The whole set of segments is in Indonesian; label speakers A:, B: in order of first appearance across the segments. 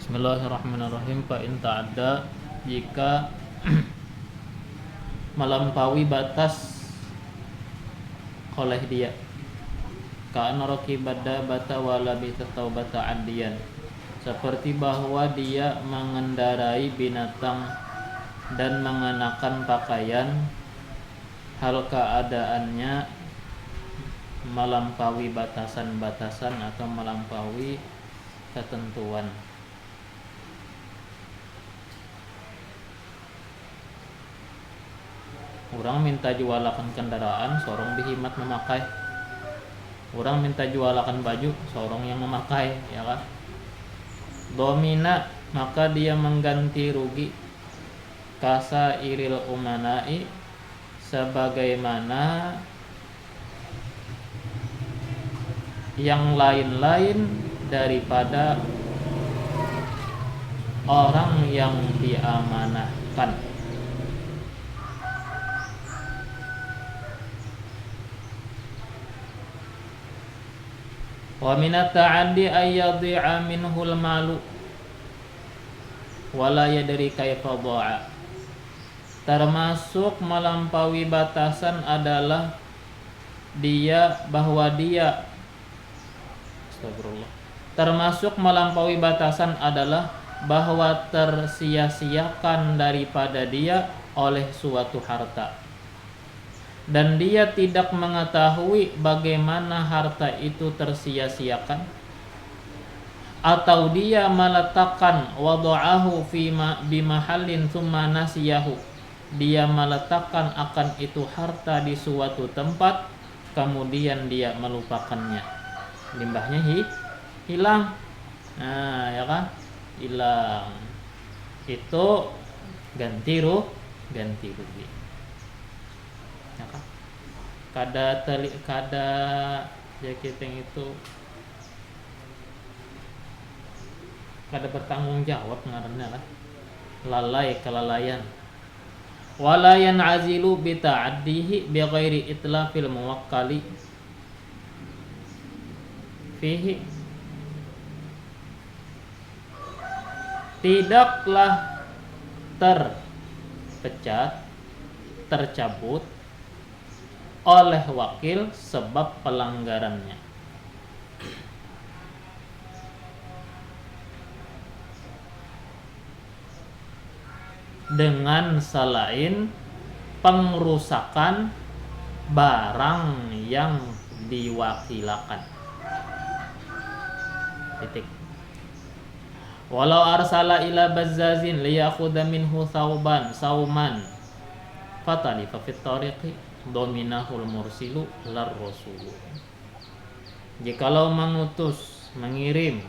A: Bismillahirrahmanirrahim. Fa in ta'adda, jika melampaui batas oleh dia, ka'anna rakibada bata wala bita addiyan, seperti bahwa dia mengendarai binatang dan mengenakan pakaian, hal keadaannya melampaui batasan-batasan atau melampaui ketentuan. Orang minta jualakan kendaraan, seorang bihimat memakai. Orang minta jualakan baju, seorang yang memakai, ya kan? Domina, maka dia mengganti rugi. Kasa iril umanai, sebagaimana yang lain-lain daripada orang yang diamanahkan. Wa minat ta'addi ayyadhi'a minhul malu wala yadri kaifa dha'a. Termasuk melampaui batasan adalah termasuk melampaui batasan adalah bahwa tersia-siakan daripada dia oleh suatu harta, dan dia tidak mengetahui bagaimana harta itu tersia-siakan, atau dia meletakkan wada'ahu bimahallin thumma nasiyahu, dia meletakkan akan itu harta di suatu tempat kemudian dia melupakannya, limbahnya hilang. Nah, ya kan? Hilang. Itu ganti rugi. Ya kan? Kada jaketeng itu kada bertanggung jawab ngaranna lah. Kelalaian. Wala yan'azilu bi ta'addihi bi ghairi itlafil muwakkali fihi. Tidaklah tercabut oleh wakil sebab pelanggarannya, dengan selain pengrusakan barang yang diwakilakan. Titik. Walau arsala ila bazzazin liyakhudha minhu sauman fatalifa fit tariqi dominahul mursilu lar rasulu. Jikalau mengirim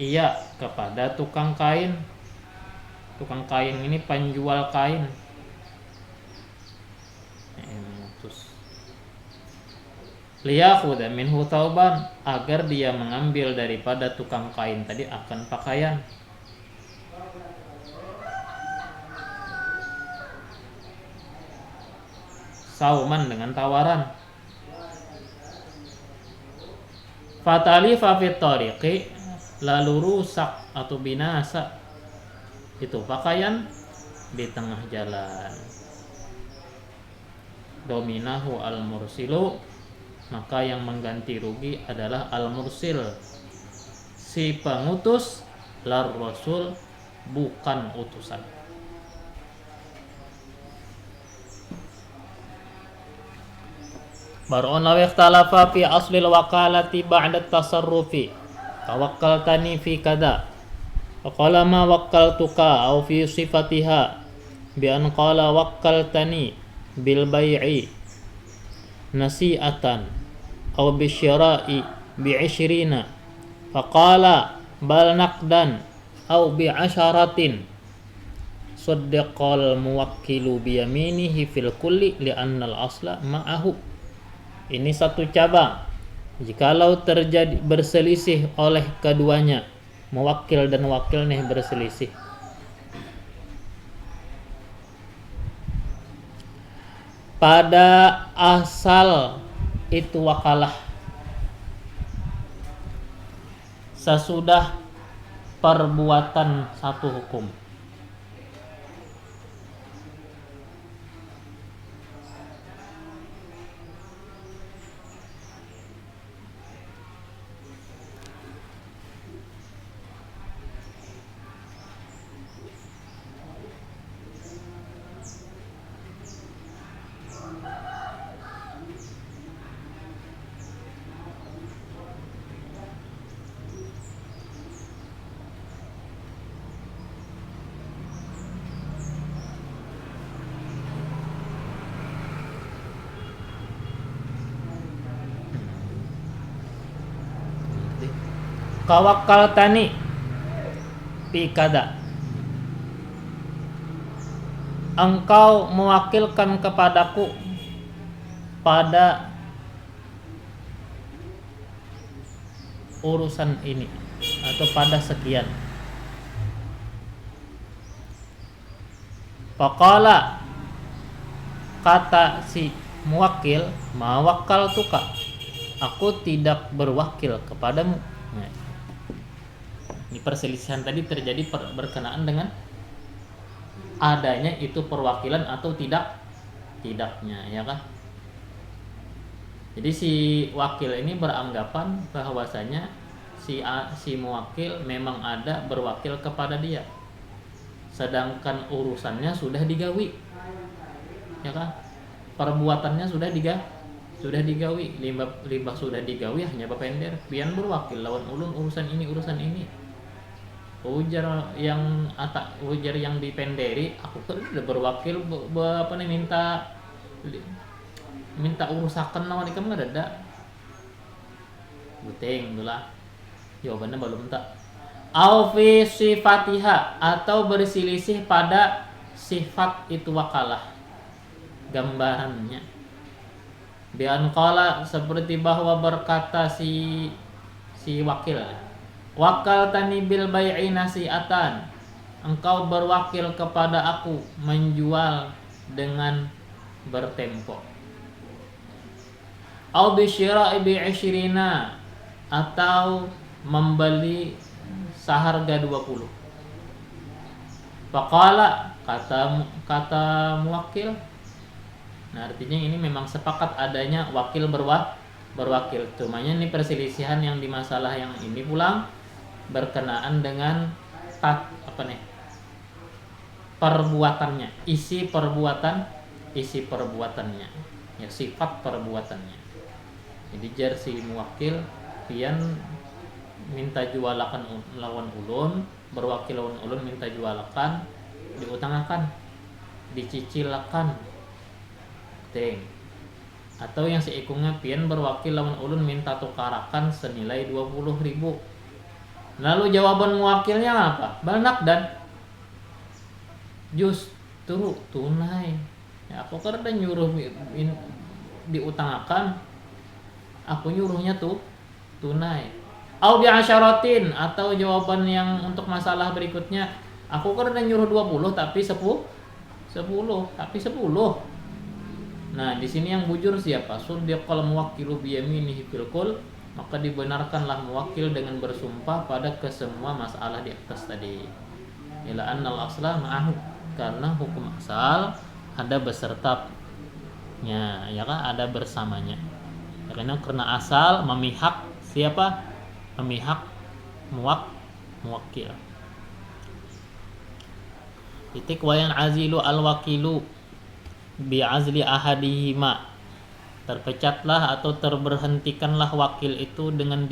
A: ia kepada tukang kain ini penjual kain, liyakhudha minhu thawban, agar dia mengambil daripada tukang kain tadi akan pakaian. Sauman dengan tawaran. Fatalifa fit tariqi, lalu rusak atau binasa itu pakaian di tengah jalan. Dominahu al-mursilu, maka yang mengganti rugi adalah al-mursil, si pengutus, lar rasul, bukan utusan. Bar'un law ikhtalafa fi aslil wakalati ba'da tasarrufi, tawakkaltani fi kada faqala ma wakkaltuka aw fi sifatiha bi an qala wakkaltani bil bai'i nasi'atan aw bisyira'i bi'ishrina faqala bal naqdan aw bi'asharatin saddaqal muwakkilu biyaminihi fil kulli li'anna al-asla ma'ahu. Ini satu cabang. Jikalau terjadi berselisih oleh keduanya, muwakil dan wakil nih berselisih, pada asal itu wakalah, sesudah perbuatan satu hukum. Tawakkaltani fi kada. Engkau mewakilkan kepadaku pada urusan ini atau pada sekian. Faqala, kata si muwakil, ma wakkaltuka, aku tidak berwakil kepadamu. Nah, ini perselisihan tadi terjadi berkenaan dengan adanya itu perwakilan atau tidaknya, ya kan? Jadi si wakil ini beranggapan bahwasanya si muwakil memang ada berwakil kepada dia, sedangkan urusannya sudah digawi, ya kan? Perbuatannya sudah digawi, limbah sudah digawi, hanya bapender pian berwakil lawan ulun urusan ini. Ujar yang dipenderi, aku kan udah berwakil minta urusakan lawan ikam nggak ada. Buting itulah jawabannya belum tak. Au fi sifatiha, atau berselisih pada sifat itu wakalah, gambarannya. Bian qala, seperti bahwa berkata si wakil, wakal tani bil bai'i nasi'atan, engkau berwakil kepada aku menjual dengan bertempo. Au bi syira'i bi 20, atau membeli seharga 20. Faqala, kata muwakil. Nah, artinya ini memang sepakat adanya wakil berwakil. Cumanya ini perselisihan yang di masalah yang ini pulang berkenaan dengan perbuatannya, isi perbuatannya, ya, sifat perbuatannya. Jadi jar si muwakil pian minta jualakan lawan ulun, berwakil lawan ulun minta jualakan, diutangakan, dicicilakan, atau yang seikungnya pian berwakil lawan ulun minta tukarakan senilai 20.000. Lalu jawaban muwakilnya apa? Balnak dan justru tunai. Ya, aku karena nyuruh diutangakan, aku nyuruhnya tunai. Au bi asyaratin, atau jawaban yang untuk masalah berikutnya, aku karena nyuruh 20 tapi 10 tapi 10. Nah, di sini yang bujur siapa? Suddiqal muwakkilu bi yaminihi fil kull, maka dibenarkanlah muwakil dengan bersumpah pada kesemua masalah di atas tadi. Ila annal asla ma'ahu, karena hukum asal ada besertanya, ya kan, ada bersamanya. Karena asal memihak siapa? Memihak muwakil. Titik wayan azilu al-wakilu bi'azli ahadihima, terpecatlah atau terberhentikanlah wakil itu dengan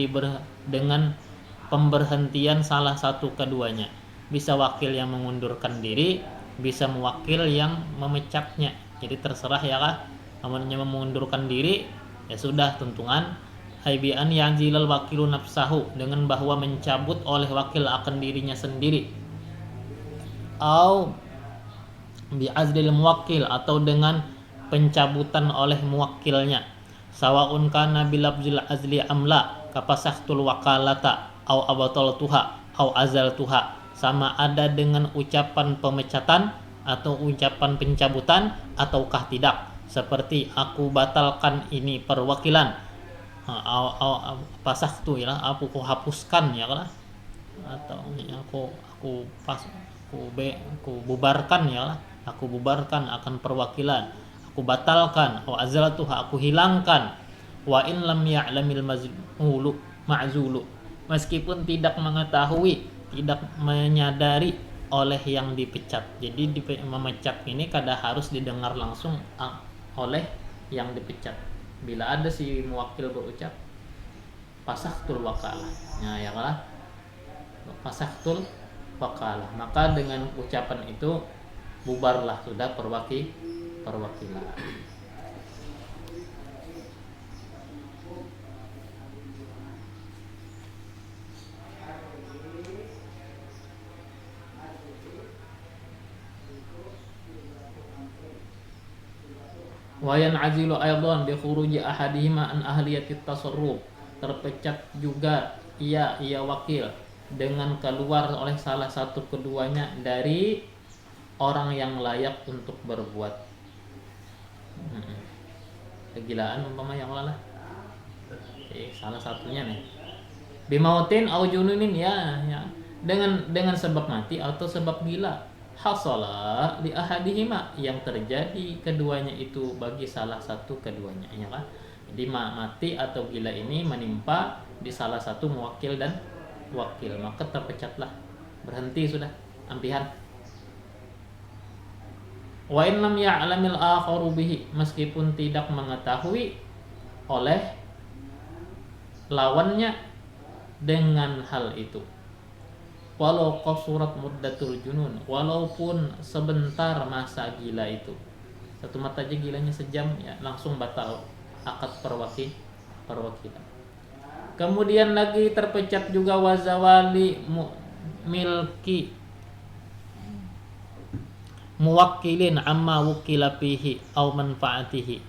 A: pemberhentian salah satu keduanya. Bisa wakil yang mengundurkan diri, bisa mewakil yang memecatnya. Jadi terserah, ya kan. Namanya mengundurkan diri, ya sudah, tuntungan haibian yanzilal wakilu nafsahu, dengan bahwa mencabut oleh wakil akan dirinya sendiri. Au bi'azlil muwakil, atau dengan pencabutan oleh muwakilnya. Sawaun kana bilabzil azli amla kapasahtul wakalata au abataltuha au azaltuha, sama ada dengan ucapan pemecatan atau ucapan pencabutan ataukah tidak, seperti aku batalkan ini perwakilan, pasahtu, ya, aku hapuskan, ya kan. atau ya, aku bubarkan ya lah, aku bubarkan akan perwakilan, aku batalkan, wa azaltuha, aku hilangkan, wa in lam ya'lamil ma'zulu, meskipun tidak mengetahui, tidak menyadari oleh yang dipecat. Jadi memecat ini kadang harus didengar langsung oleh yang dipecat. Bila ada si muwakil berucap pasahtul wakalah, nah ya kalah, pasahtul wakalah, maka dengan ucapan itu bubarlah sudah perwakilan. Wa yan'azilu aidan bi khuruji ahadihima an ahliyatit tasarruf, terpecat juga ia wakil dengan keluar oleh salah satu keduanya dari orang yang layak untuk berbuat. Kegilaan umpama yang lalah. Salah satunya nih. Bimautin au jununin, ya. Dengan sebab mati atau sebab gila. Hasala li ahadihima, yang terjadi keduanya itu bagi salah satu keduanya, ya kan? Jadi mati atau gila ini menimpa di salah satu muwakil dan wakil, maka terpecatlah, berhenti sudah ampihan. Wa in lam ya'lamil akharu bihi, meskipun tidak mengetahui oleh lawannya dengan hal itu. Walau qasurat muddatul junun, walaupun sebentar masa gila itu, satu mata aja gilanya sejam, ya langsung batal akad perwakilan. Kemudian lagi terpecat juga wazawali milki muwakkilin amma wukila fihi au manfaatihi,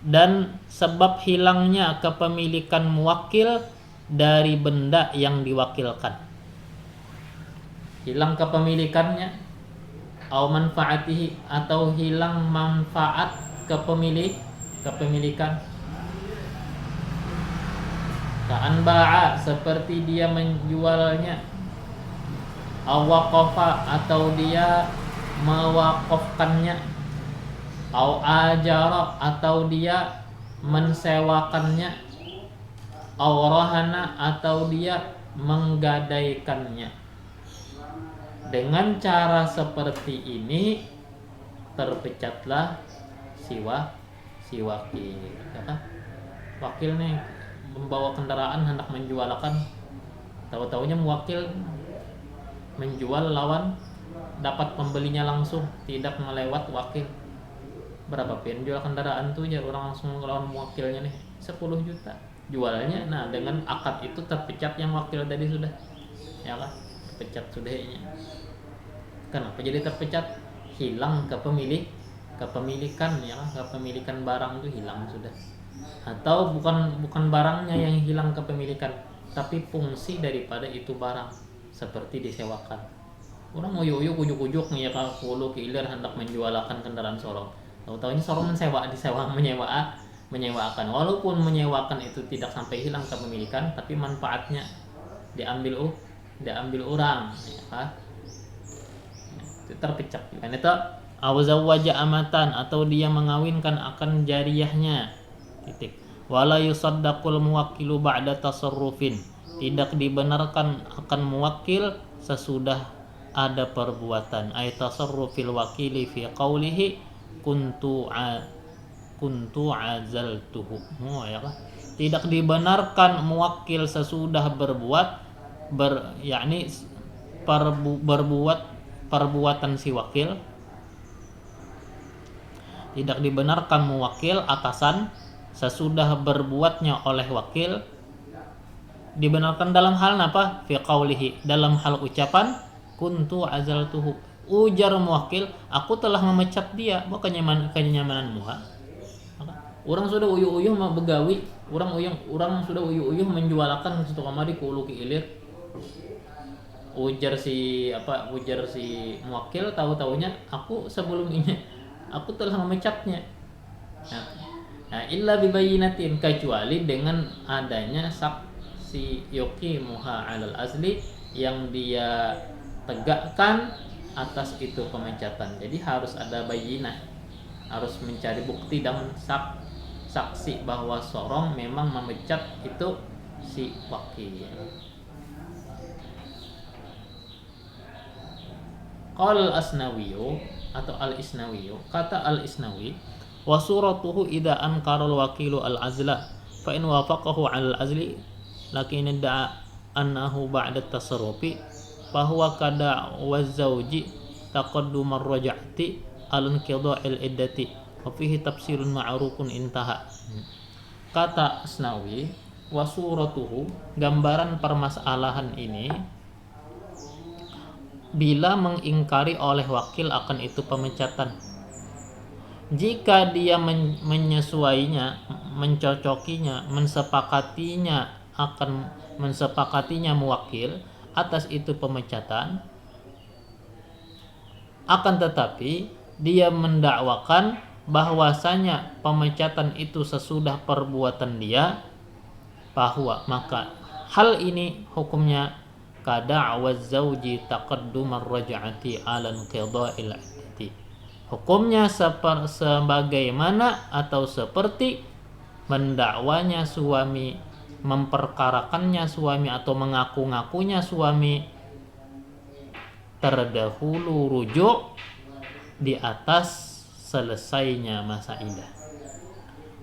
A: dan sebab hilangnya kepemilikan muwakil dari benda yang diwakilkan, hilang kepemilikannya, au manfaatihi, atau hilang manfaat kepemilikan. Ka'an ba'a, seperti dia menjualnya, au waqafa, atau dia mewakafkannya, au ajara, atau dia mensewakannya, au rahana, atau dia menggadaikannya. Dengan cara seperti ini terpecatlah si wakil. Wakil nih membawa kendaraan hendak menjualkan, tahu-tahunya muwakil menjual lawan dapat pembelinya langsung, tidak melewat wakil. Berapa pun jual kendaraan tuh, ya orang langsung lawan muwakilnya nih 10 juta jualnya. Nah dengan akad itu terpecat yang wakil tadi sudah, ya kan, terpecat sudahnya. Kenapa jadi terpecat? Hilang kepemilikan, ya kan, kepemilikan barang itu hilang sudah. Atau bukan barangnya yang hilang kepemilikan, tapi fungsi daripada itu barang, seperti disewakan. Orang uyuk-uyuk ujuk-ujuk nih ya, kalau kiler hendak menjualkan kendaraan sorong, tahu-tahunya sorong menyewakan. Walaupun menyewakan itu tidak sampai hilang kepemilikan, tapi manfaatnya diambil orang, ya kan? Itu terpecah. Kan itu awzawaja amatan, atau dia mengawinkan akan jariyahnya. Titik. Wala yusaddaqul muwakkilu ba'da tasarrufin, tidak dibenarkan akan muwakil sesudah ada perbuatan. Ay tasarrufil wakili fi qawlihi kuntu azaltuhu. Ya kan? Tidak dibenarkan muwakil sesudah berbuat yakni berbuat perbuatan si wakil. Tidak dibenarkan muwakil atasan sesudah berbuatnya oleh wakil. Dibenarkan dalam hal apa? Fi qaulihi, dalam hal ucapan kuntu azaltuhu. Ujar muwakil, aku telah memecat dia. Bukan kenyamanan muha. Orang sudah uyuh-uyuh mau begawi, orang sudah uyuh-uyuh menjualkan satu kamari ku ulu ki ilir. Ujar si muwakil, tahu-tahunya aku sebelum ini aku telah memecatnya. Nah, illa bibayinatin, kecuali dengan adanya si yuqimuha 'alal azli, yang dia tegakkan atas itu pemecatan. Jadi harus ada bayinah, harus mencari bukti dan saksi bahwa Sorong memang memecat itu si wakil. Qala al-Asnawiyu atau al-Isnawiyu, kata al-Isnawi, wa suratuhu idza ankara al-wakilu al-azla fa in wafaqahu 'ala al-azli lakin da'a annahu ba'da at-tasarrufi fa huwa kada wa zawji taqaddum ar-raj'ati al-inqida'il iddati wa fihi tafsirun ma'rufun intaha. Kata Asnawi, wa suratuhu, gambaran permasalahan ini, bila mengingkari oleh wakil akan itu pemecatan, jika dia menyesuainya, mencocokinya, mensepakatinya mewakil atas itu pemecatan, akan tetapi dia mendakwakan bahwasanya pemecatan itu sesudah perbuatan dia, bahwa maka hal ini hukumnya kada'waz zauji taqaddum ar-raj'ati 'ala inqida'il 'iddati. Hukumnya sebagaimana atau seperti mendakwanya suami, memperkarakannya suami atau mengaku-ngakunya suami terdahulu rujuk di atas selesainya masa iddah.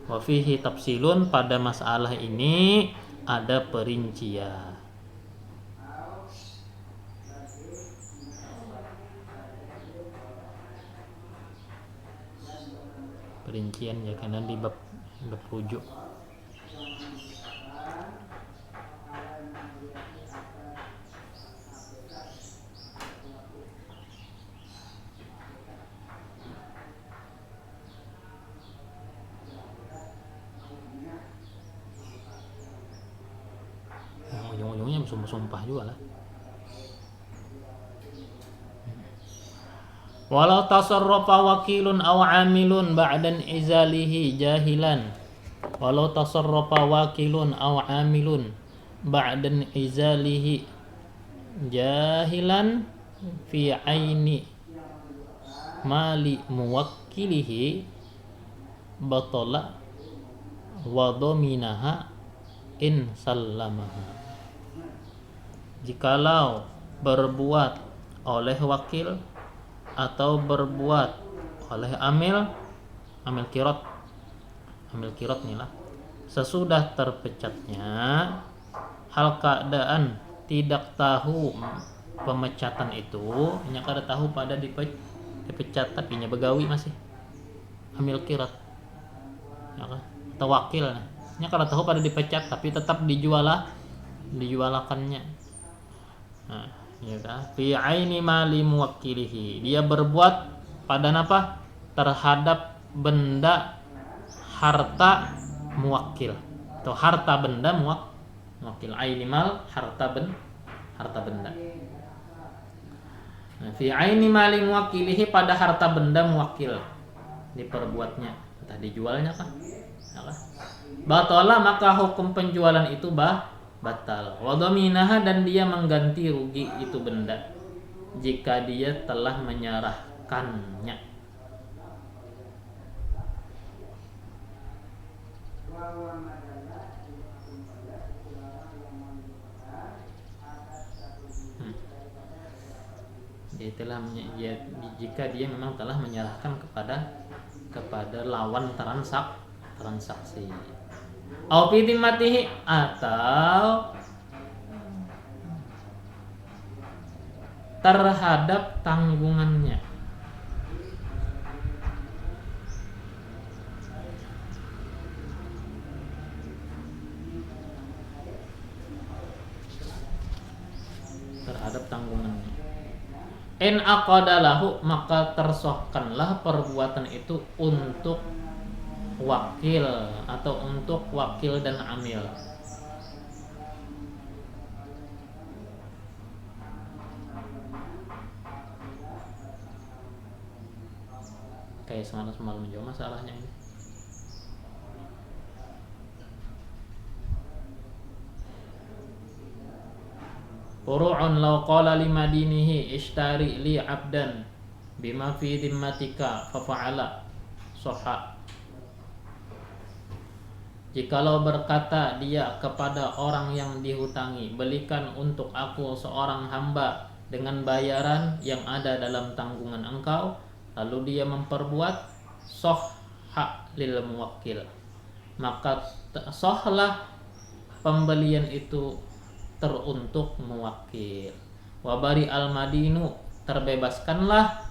A: Wa fihi tafsilun, pada masalah ini ada perincian. Ya, karena di bab rujuk. Ujung-ujungnya sumpah juga lah. Walau tasarrafa wakilun aw amilun ba'dan izalihi jahilan. Walau tasarrafa wakilun aw amilun ba'dan izalihi jahilan fi aini mali muwakkilihi batala wa dhaminaha in sallamaha. Jikalau berbuat oleh wakil atau berbuat oleh amil kirot nih lah, sesudah terpecatnya, hal keadaan tidak tahu pemecatan itu, nya kada tahu pada dipecat tapi nya begawi masih amil kirot, ya kan? Atau wakil nya kada tahu pada dipecat tapi tetap dijualakannya. Nah, ya kan? Fi aini mali muwakkilihi, dia berbuat pada apa? Terhadap benda harta muwakil atau harta benda muwakil. Aini mal harta benda. Nah, fi aini mali muwakkilihi, pada harta benda muwakil diperbuatnya, entah dijualnya kan? Ya kan? Batala, maka hukum penjualan itu batal. Wa dhaminaha, dan dia mengganti rugi itu benda jika dia telah menyerahkannya. Jika dia memang telah menyerahkan kepada lawan transaksi. Au fi dhimmatihi, atau terhadap tanggungannya. Terhadap tanggungannya. In aqadalahu, maka tersohkanlah perbuatan itu untuk wakil atau untuk wakil dan amil. Kayak semalam juga masalahnya ini. Furu'un law qala limadinihi ishtari li 'abdan bima fi dhimmatika fa fa'ala sahha. Jikalau berkata dia kepada orang yang dihutangi, belikan untuk aku seorang hamba dengan bayaran yang ada dalam tanggungan engkau, lalu dia memperbuat, sahha lil muwakkil, maka sahlah pembelian itu teruntuk muwakil. Wabari al-madinu, terbebaskanlah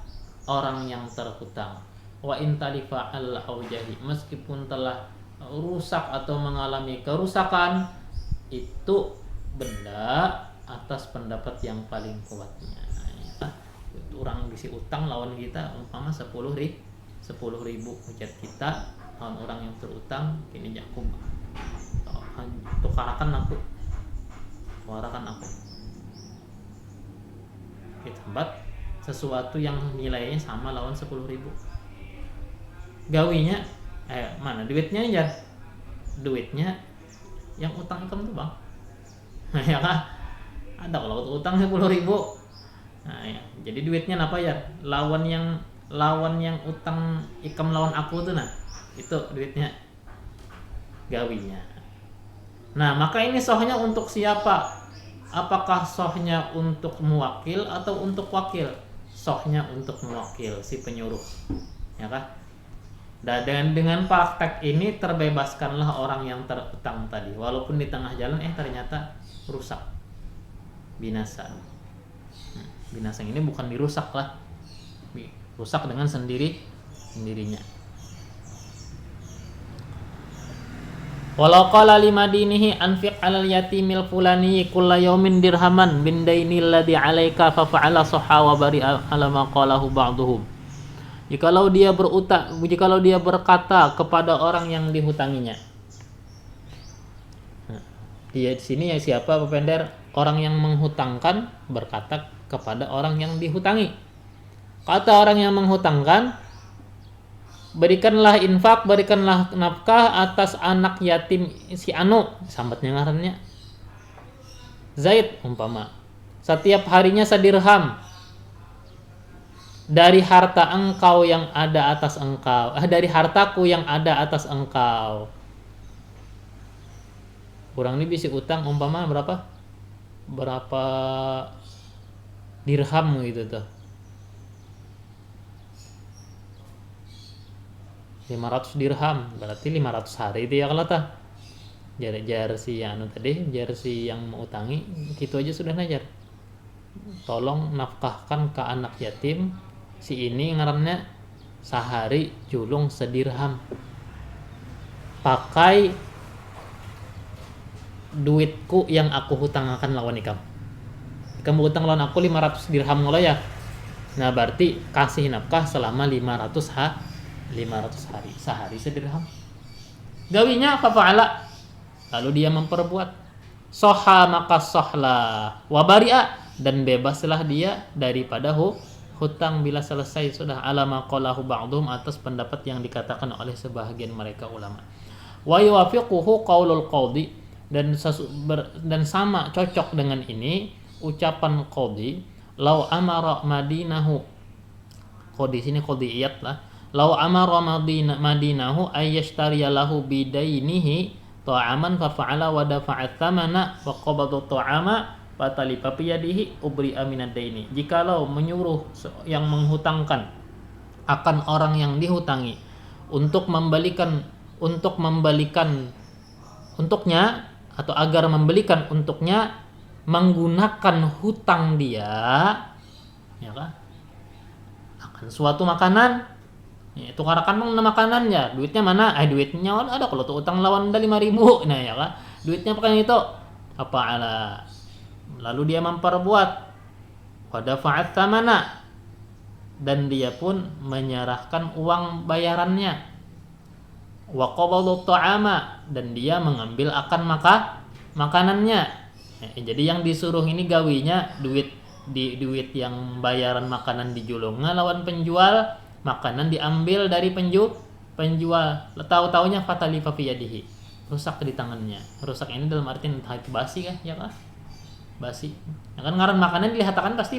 A: orang yang terhutang. Wa intalifa al-aujahi, meskipun telah rusak atau mengalami kerusakan, itu benda atas pendapat yang paling kuatnya. Orang bisi utang lawan kita umpama 10.000 ujar kita lawan orang yang terutang, kini Jakub tukarakan aku kita tempat sesuatu yang nilainya sama lawan 10.000. Gawinya mana duitnya ya, duitnya yang utang kamu tuh bang. Ya kan ada kalau utang 10.000. Nah ya, jadi duitnya apa ya, lawan yang utang ikam lawan aku tuh, nah itu duitnya gawinya. Nah maka ini sohnya untuk siapa? Apakah sohnya untuk muwakil atau untuk wakil? Sohnya untuk muwakil, si penyuruh, ya kan? Dan dengan praktek ini terbebaskanlah orang yang terutang tadi, walaupun di tengah jalan ternyata rusak, binasa. Binasa ini bukan dirusak lah, rusak dengan sendirinya. Walau qala limadinihi anfiq 'alal yatimil fulani kulla yawmin dirhaman bin dainil ladzi 'alaika fa fa'ala sahha wa bari'a 'ala ma qalahu ba'dhum. Jikalau dia berkata kepada orang yang dihutanginya. Dia di sini ya siapa Pepender? Orang yang menghutangkan berkata kepada orang yang dihutangi. Kata orang yang menghutangkan, berikanlah infak, berikanlah nafkah atas anak yatim si Anu, sambatnya ngarannya Zaid umpama, setiap harinya sedirham dari harta engkau yang ada atas engkau, dari hartaku yang ada atas engkau. Kurang ini bisa utang umpama berapa dirham gitu tuh, 500 dirham, berarti 500 hari itu ya kalau tah. Jar si anu tadi, jar si yang mau utangi, gitu aja sudah najar. Tolong nafkahkan ke anak yatim si ini, ngarannya sehari julung sedirham. Pakai duitku yang aku hutangkan lawan ikam. Kamu hutang lawan aku 500 dirham ngolah ya. Nah, berarti kasih nafkah selama 500 hari, sehari sedirham. Gawinya apa fa'ala? Lalu dia memperbuat, soha maka sohlah, wabaria, dan bebaslah dia daripada hutang bila selesai sudah, alama qalahu ba'dhum, atas pendapat yang dikatakan oleh sebahagian mereka ulama. Wa yuwafiquhu qaulul qadhi, dan sama cocok dengan ini ucapan qadhi, lau amara madinahu, qadhi sini qadhiyat lah, lau amara madinahu ayyashtariya lahu bidainihi ta'aman fa fa'ala wa dafa'a thamana wa qabada ta'ama fa talifa bi yadihi ubri'a minad daini. Jikalau menyuruh yang menghutangkan akan orang yang dihutangi untuk membalikan untuknya, atau agar membelikan untuknya menggunakan hutang dia, ya kan, akan suatu makanan, itu karakan makanannya, duitnya mana? Duitnya ada kalau tuh utang lawan 5.000, nah ya kan, duitnya pakai itu apa ala, lalu dia memperbuat pada fa'at tamana, dan dia pun menyerahkan uang bayarannya, wa qabadu ta'ama, dan dia mengambil akan makanannya. Jadi yang disuruh ini gawinya duit yang bayaran makanan dijulungan lawan penjual, makanan diambil dari penjual. Tahu-taunya fatalifa fi yadihi, rusak di tangannya. Rusak ini dalam artian basi kah ya kah? basi. Ya kan ngaran makanan dilihatkan pasti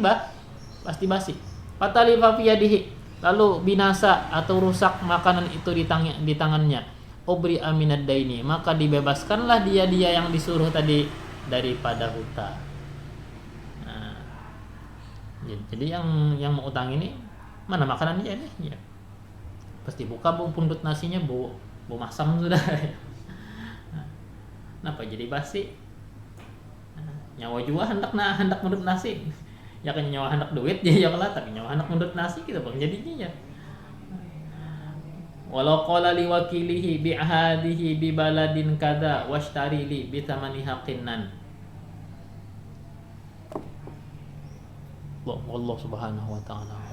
A: basi. Fatalifa fi yadihi, lalu binasa atau rusak makanan itu di tangannya. Ubri aminad daini, maka dibebaskanlah dia yang disuruh tadi daripada hutang. Nah, jadi yang mau utang ini mana makanannya ini? Ya. Pasti buka pundut nasinya bau masam sudah. Kenapa jadi basi? Nyawa juga hendak mundut nasi. Ya kan nyawa hendak duit ya lah, tapi nyawa hendak mundut nasi gitu bang jadinya ya. Walau qala li wakilihi bi ahadihi bi baladin kada washtari li bi thamani haqinan. Allah subhanahu wa ta'ala.